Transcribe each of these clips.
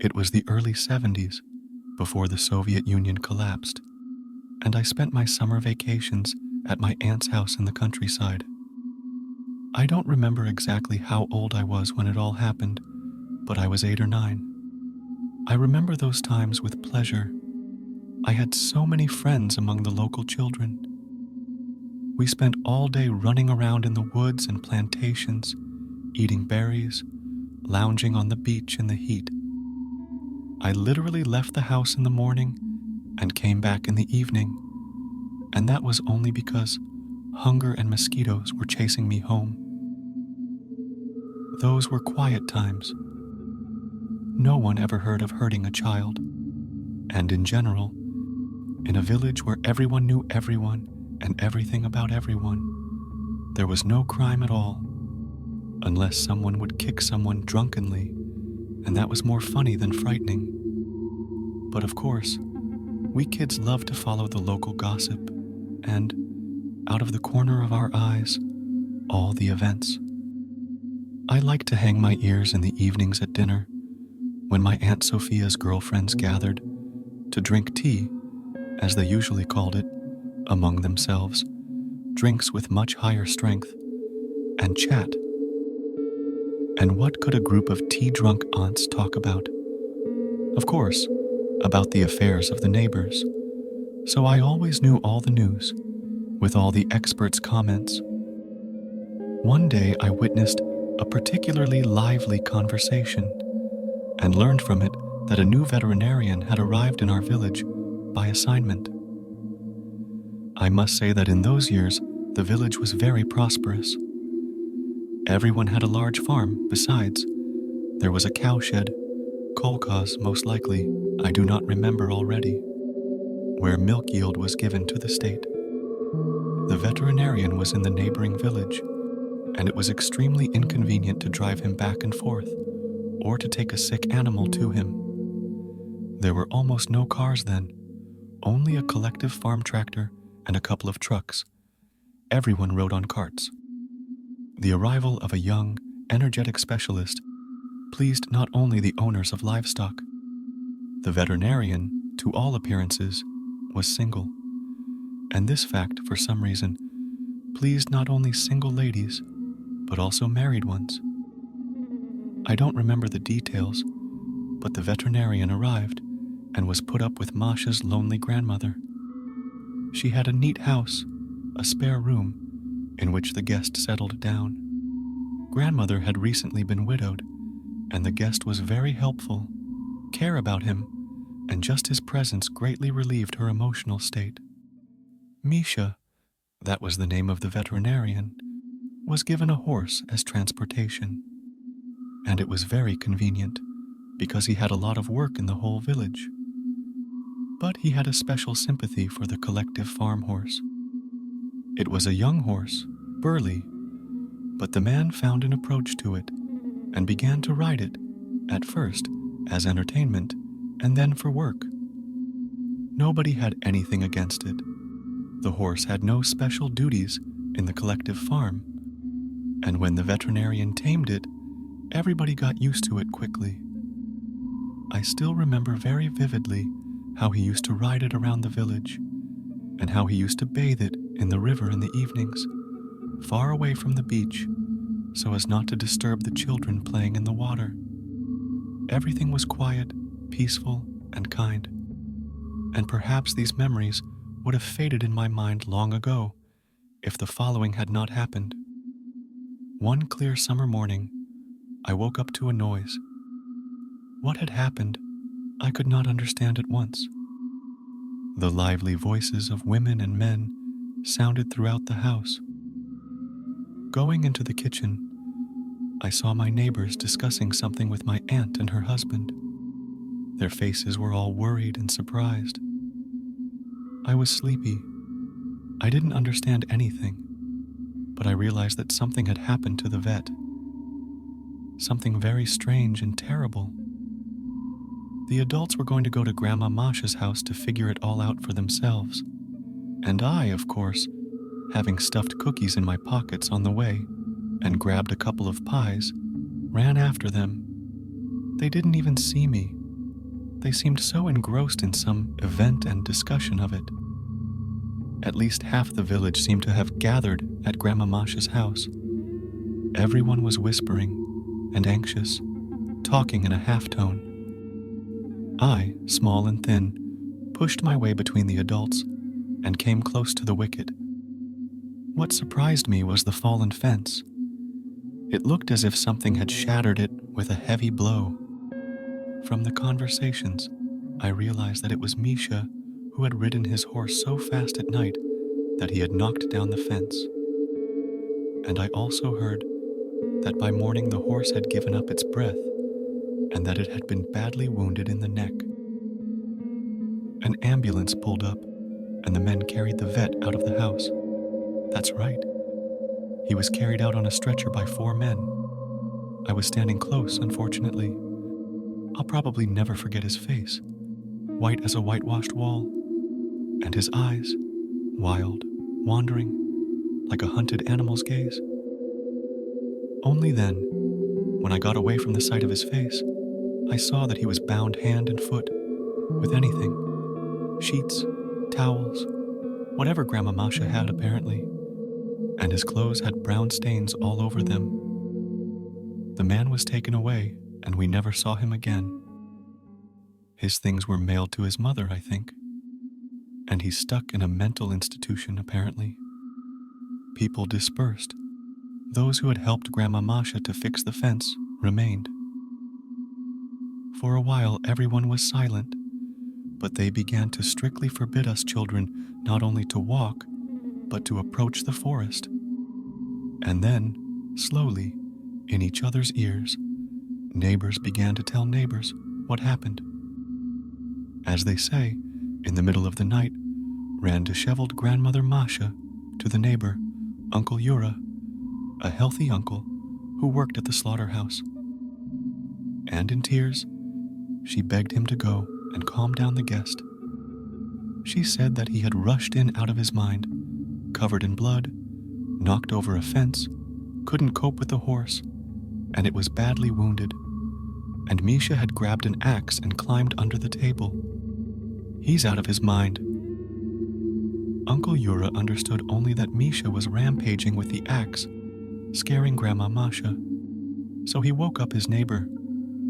It was the early 70s, before the Soviet Union collapsed, and I spent my summer vacations at my aunt's house in the countryside. I don't remember exactly how old I was when it all happened, but I was 8 or 9. I remember those times with pleasure. I had so many friends among the local children. We spent all day running around in the woods and plantations, eating berries, lounging on the beach in the heat. I literally left the house in the morning and came back in the evening, and that was only because hunger and mosquitoes were chasing me home. Those were quiet times. No one ever heard of hurting a child, and in general, in a village where everyone knew everyone and everything about everyone, there was no crime at all, unless someone would kick someone drunkenly, and that was more funny than frightening. But of course, we kids loved to follow the local gossip, and, out of the corner of our eyes, all the events. I liked to hang my ears in the evenings at dinner, when my Aunt Sophia's girlfriends gathered to drink tea, as they usually called it, among themselves, drinks with much higher strength, and chat. And what could a group of tea-drunk aunts talk about? Of course, about the affairs of the neighbors. So I always knew all the news, with all the experts' comments. One day I witnessed a particularly lively conversation and learned from it that a new veterinarian had arrived in our village by assignment. I must say that in those years, the village was very prosperous. Everyone had a large farm. Besides, there was a cowshed, kolkhoz most likely, I do not remember already, where milk yield was given to the state. The veterinarian was in the neighboring village, and it was extremely inconvenient to drive him back and forth, or to take a sick animal to him. There were almost no cars then, only a collective farm tractor and a couple of trucks. Everyone rode on carts. The arrival of a young, energetic specialist pleased not only the owners of livestock. The veterinarian, to all appearances, was single, and this fact, for some reason, pleased not only single ladies, but also married ones. I don't remember the details, but the veterinarian arrived and was put up with Masha's lonely grandmother. She had a neat house, a spare room, in which the guest settled down. Grandmother had recently been widowed, and the guest was very helpful, care about him, and just his presence greatly relieved her emotional state. Misha, that was the name of the veterinarian, was given a horse as transportation. And it was very convenient, because he had a lot of work in the whole village. But he had a special sympathy for the collective farm horse. It was a young horse, burly, but the man found an approach to it and began to ride it, at first as entertainment and then for work. Nobody had anything against it. The horse had no special duties in the collective farm, and when the veterinarian tamed it, everybody got used to it quickly. I still remember very vividly how he used to ride it around the village, and how he used to bathe it in the river in the evenings, far away from the beach, so as not to disturb the children playing in the water. Everything was quiet, peaceful, and kind, and perhaps these memories would have faded in my mind long ago if the following had not happened. One clear summer morning, I woke up to a noise. What had happened, I could not understand at once. The lively voices of women and men sounded throughout the house. Going into the kitchen, I saw my neighbors discussing something with my aunt and her husband. Their faces were all worried and surprised. I was sleepy. I didn't understand anything, but I realized that something had happened to the vet. Something very strange and terrible. The adults were going to go to Grandma Masha's house to figure it all out for themselves. And I, of course, having stuffed cookies in my pockets on the way and grabbed a couple of pies, ran after them. They didn't even see me, They seemed so engrossed in some event and discussion of it. At least half the village seemed to have gathered at Grandma Masha's house. Everyone was whispering and anxious, talking in a half-tone. I, small and thin, pushed my way between the adults and came close to the wicket. What surprised me was the fallen fence. It looked as if something had shattered it with a heavy blow. From the conversations, I realized that it was Misha who had ridden his horse so fast at night that he had knocked down the fence. And I also heard that by morning the horse had given up its breath and that it had been badly wounded in the neck. An ambulance pulled up and the men carried the vet out of the house. That's right. He was carried out on a stretcher by 4 men. I was standing close, unfortunately. I'll probably never forget his face, white as a whitewashed wall, and his eyes, wild, wandering, like a hunted animal's gaze. Only then, when I got away from the sight of his face, I saw that he was bound hand and foot with anything, sheets, towels, whatever Grandma Masha had apparently, and his clothes had brown stains all over them. The man was taken away, and we never saw him again. His things were mailed to his mother, I think, and he's stuck in a mental institution apparently. People dispersed. Those who had helped Grandma Masha to fix the fence remained. For a while, everyone was silent, but they began to strictly forbid us children not only to walk, but to approach the forest. And then, slowly, in each other's ears, neighbors began to tell neighbors what happened. As they say, in the middle of the night, ran disheveled Grandmother Masha to the neighbor, Uncle Yura, a healthy uncle who worked at the slaughterhouse. And in tears, she begged him to go and calm down the guest. She said that he had rushed in out of his mind, covered in blood, knocked over a fence, couldn't cope with the horse, and it was badly wounded. And Misha had grabbed an axe and climbed under the table. He's out of his mind. Uncle Yura understood only that Misha was rampaging with the axe, scaring Grandma Masha. So he woke up his neighbor,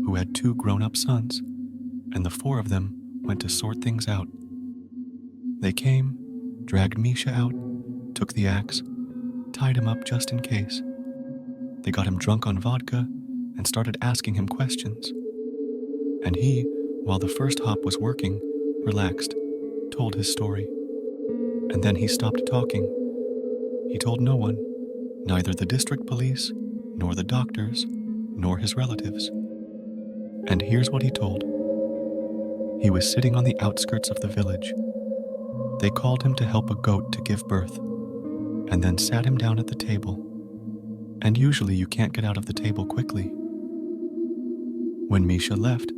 who had 2 grown-up sons, and the 4 of them went to sort things out. They came, dragged Misha out, took the axe, tied him up just in case. They got him drunk on vodka and started asking him questions. And he, while the first hop was working, relaxed, told his story. And then he stopped talking. He told no one, neither the district police, nor the doctors, nor his relatives. And here's what he told. He was sitting on the outskirts of the village. They called him to help a goat to give birth, and then sat him down at the table. And usually you can't get out of the table quickly. When Misha left,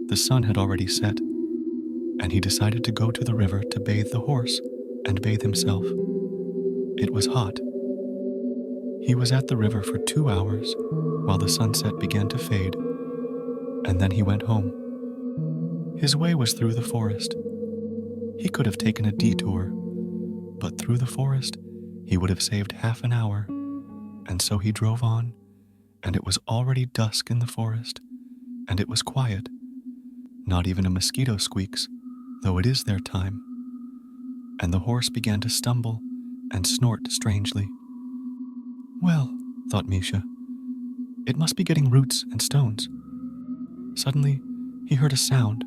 the sun had already set, and he decided to go to the river to bathe the horse and bathe himself. It was hot. He was at the river for 2 hours while the sunset began to fade, and then he went home. His way was through the forest. He could have taken a detour, but through the forest he would have saved half an hour, and so he drove on, and it was already dusk in the forest, and it was quiet. Not even a mosquito squeaks, though it is their time. And the horse began to stumble and snort strangely. Well, thought Misha, it must be getting roots and stones. Suddenly, he heard a sound,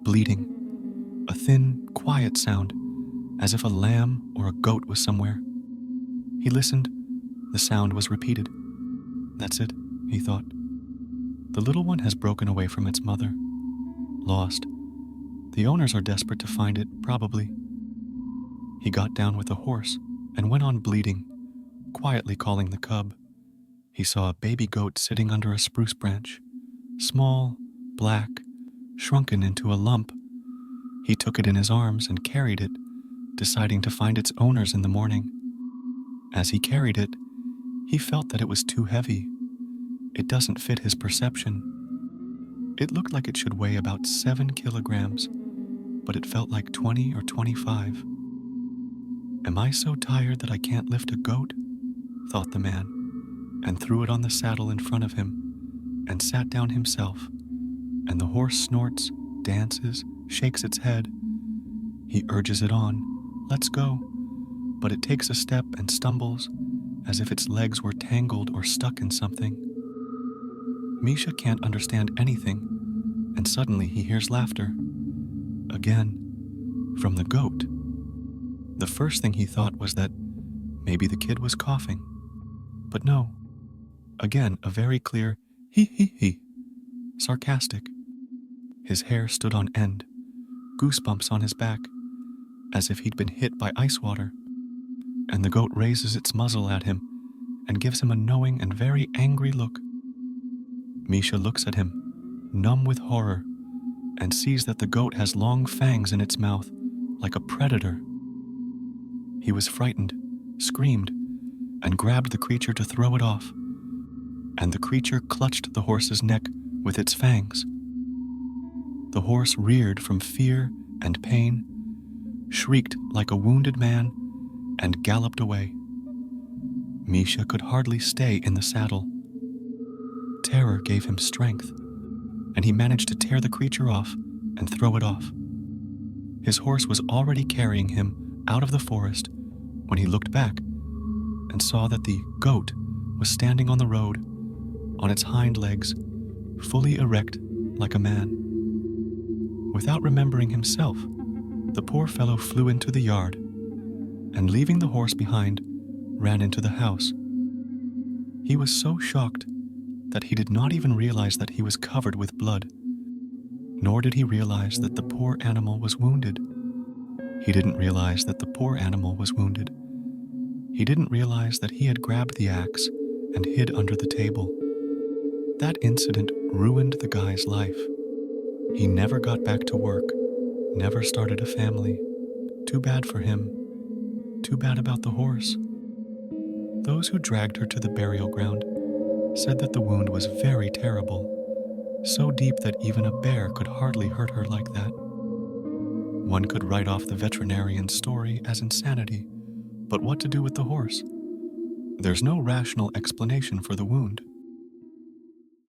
bleating, a thin, quiet sound, as if a lamb or a goat was somewhere. He listened. The sound was repeated. That's it, he thought. The little one has broken away from its mother. Lost. The owners are desperate to find it, probably. He got down with the horse and went on bleating, quietly calling the cub. He saw a baby goat sitting under a spruce branch, small, black, shrunken into a lump. He took it in his arms and carried it, deciding to find its owners in the morning. As he carried it, he felt that it was too heavy. It doesn't fit his perception. It looked like it should weigh about 7 kilograms, but it felt like 20 or 25. Am I so tired that I can't lift a goat? Thought the man, and threw it on the saddle in front of him, and sat down himself. And the horse snorts, dances, shakes its head. He urges it on, let's go, but it takes a step and stumbles, as if its legs were tangled or stuck in something. Misha can't understand anything, and suddenly he hears laughter. Again, from the goat. The first thing he thought was that maybe the kid was coughing. But no. Again, a very clear he, sarcastic. His hair stood on end, goosebumps on his back, as if he'd been hit by ice water. And the goat raises its muzzle at him and gives him a knowing and very angry look. Misha looks at him, numb with horror, and sees that the goat has long fangs in its mouth, like a predator. He was frightened, screamed, and grabbed the creature to throw it off, and the creature clutched the horse's neck with its fangs. The horse reared from fear and pain, shrieked like a wounded man, and galloped away. Misha could hardly stay in the saddle. Terror gave him strength, and he managed to tear the creature off and throw it off. His horse was already carrying him out of the forest when he looked back and saw that the goat was standing on the road, on its hind legs, fully erect like a man. Without remembering himself, the poor fellow flew into the yard, and leaving the horse behind, ran into the house. He was so shocked that he did not even realize that he was covered with blood, nor did he realize that the poor animal was wounded. He didn't realize that the poor animal was wounded. He didn't realize that he had grabbed the axe and hid under the table. That incident ruined the guy's life. He never got back to work, never started a family. Too bad for him. Too bad about the horse. Those who dragged her to the burial ground said that the wound was very terrible, so deep that even a bear could hardly hurt her like that. One could write off the veterinarian's story as insanity, but what to do with the horse? There's no rational explanation for the wound.